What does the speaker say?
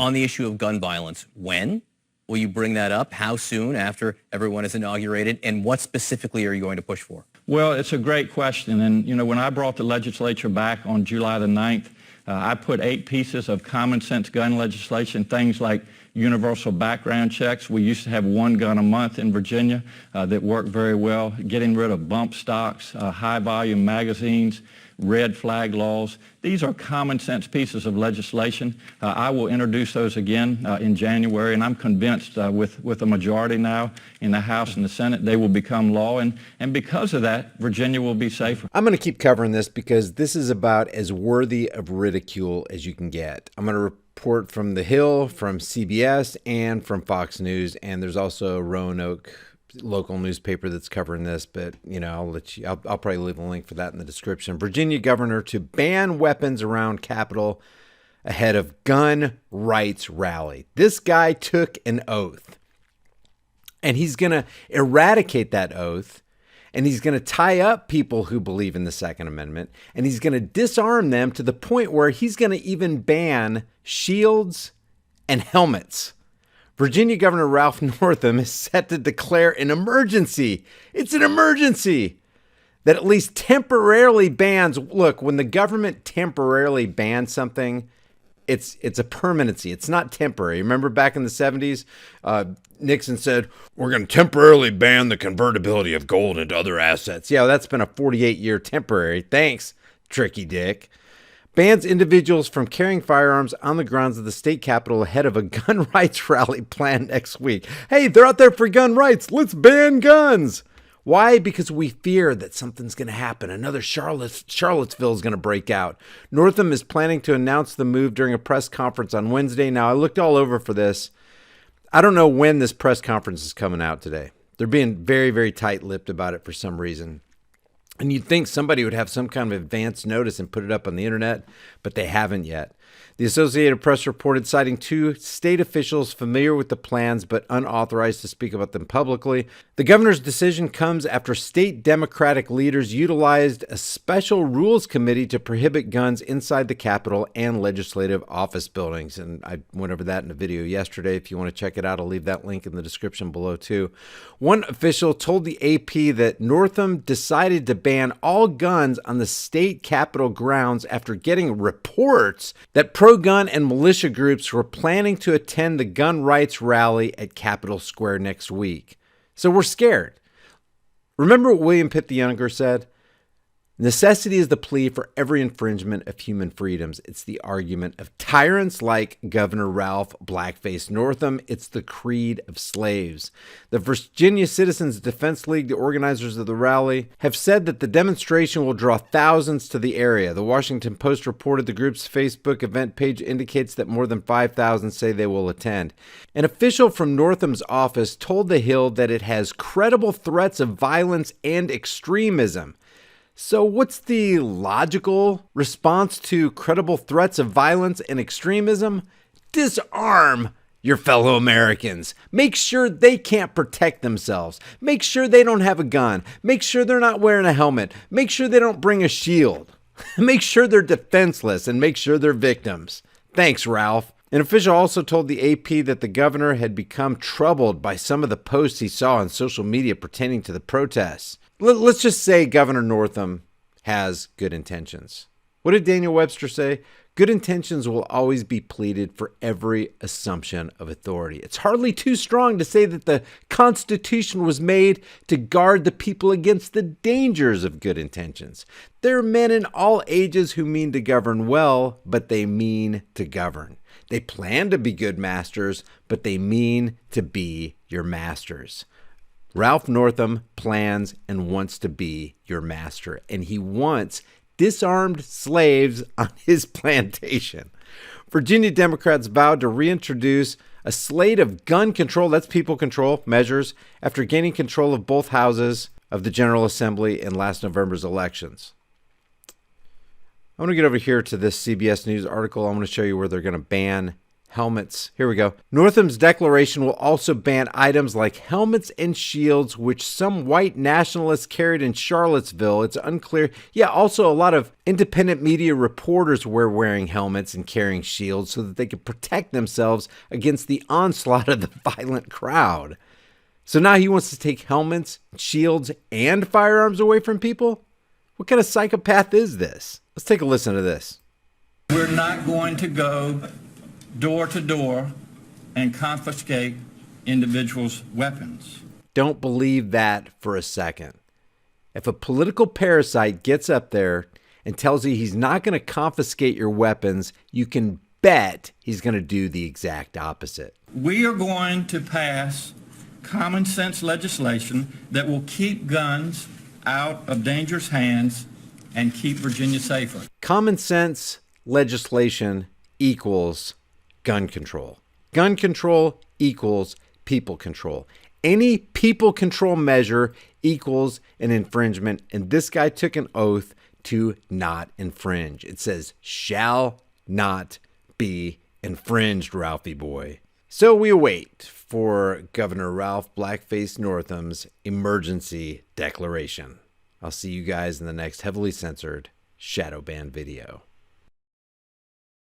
On the issue of gun violence, when will you bring that up? How soon after everyone is inaugurated? And what specifically are you going to push for? Well, it's a great question. And, when I brought the legislature back on July the 9th, I put 8 pieces of common sense gun legislation, things like universal background checks. We used to have 1 gun a month in Virginia that worked very well, getting rid of bump stocks, high volume magazines, red flag laws. These are common sense pieces of legislation. I will introduce those again in January, and I'm convinced with a majority now in the House and the Senate, they will become law, and because of that, Virginia will be safer. I'm going to keep covering this because this is about as worthy of ridicule as you can get. I'm going to report from The Hill, from CBS, and from Fox News, and there's also a Roanoke local newspaper that's covering this, but I'll probably leave a link for that in the description. Virginia governor to ban weapons around Capitol ahead of gun rights rally. This guy took an oath, and he's going to eradicate that oath, and he's going to tie up people who believe in the Second Amendment, and he's going to disarm them to the point where he's going to even ban shields and helmets. Virginia Governor Ralph Northam is set to declare an emergency. It's an emergency that at least temporarily bans. Look, when the government temporarily bans something, it's a permanency. It's not temporary. Remember back in the 70s, Nixon said, we're going to temporarily ban the convertibility of gold into other assets. Yeah, that's been a 48-year temporary. Thanks, Tricky Dick. Bans individuals from carrying firearms on the grounds of the state capitol ahead of a gun rights rally planned next week. Hey, they're out there for gun rights. Let's ban guns. Why? Because we fear that something's going to happen. Another Charlottesville is going to break out. Northam is planning to announce the move during a press conference on Wednesday. Now, I looked all over for this. I don't know when this press conference is coming out today. They're being very, very tight-lipped about it for some reason. And you'd think somebody would have some kind of advance notice and put it up on the internet, but they haven't yet. The Associated Press reported citing 2 state officials familiar with the plans but unauthorized to speak about them publicly. The governor's decision comes after state Democratic leaders utilized a special rules committee to prohibit guns inside the Capitol and legislative office buildings. And I went over that in a video yesterday. If you want to check it out, I'll leave that link in the description below too. One official told the AP that Northam decided to ban all guns on the state Capitol grounds after getting reports that pro-gun and militia groups were planning to attend the gun rights rally at Capitol Square next week. So we're scared. Remember what William Pitt the Younger said? Necessity is the plea for every infringement of human freedoms. It's the argument of tyrants like Governor Ralph Blackface Northam. It's the creed of slaves. The Virginia Citizens Defense League, the organizers of the rally, have said that the demonstration will draw thousands to the area. The Washington Post reported the group's Facebook event page indicates that more than 5,000 say they will attend. An official from Northam's office told The Hill that it has credible threats of violence and extremism. So what's the logical response to credible threats of violence and extremism? Disarm your fellow Americans. Make sure they can't protect themselves. Make sure they don't have a gun. Make sure they're not wearing a helmet. Make sure they don't bring a shield. Make sure they're defenseless and make sure they're victims. Thanks, Ralph. An official also told the AP that the governor had become troubled by some of the posts he saw on social media pertaining to the protests. Let's just say Governor Northam has good intentions. What did Daniel Webster say? Good intentions will always be pleaded for every assumption of authority. It's hardly too strong to say that the Constitution was made to guard the people against the dangers of good intentions. There are men in all ages who mean to govern well, but they mean to govern. They plan to be good masters, but they mean to be your masters. Ralph Northam plans and wants to be your master, and he wants disarmed slaves on his plantation. Virginia Democrats vowed to reintroduce a slate of gun control, that's people control, measures after gaining control of both houses of the General Assembly in last November's elections. I want to get over here to this CBS News article. I'm going to show you where they're going to ban helmets. Here we go. Northam's declaration will also ban items like helmets and shields, which some white nationalists carried in Charlottesville. It's unclear. Yeah, also a lot of independent media reporters were wearing helmets and carrying shields so that they could protect themselves against the onslaught of the violent crowd. So now he wants to take helmets, shields, and firearms away from people? What kind of psychopath is this? Let's take a listen to this. We're not going to go door to door and confiscate individuals' weapons. Don't believe that for a second. If a political parasite gets up there and tells you he's not going to confiscate your weapons, you can bet he's going to do the exact opposite. We are going to pass common sense legislation that will keep guns out of dangerous hands and keep Virginia safer. Common sense legislation equals gun control. Gun control equals people control. Any people control measure equals an infringement, and this guy took an oath to not infringe. It says, shall not be infringed, Ralphie boy. So we await for Governor Ralph Blackface Northam's emergency declaration. I'll see you guys in the next heavily censored shadow ban video.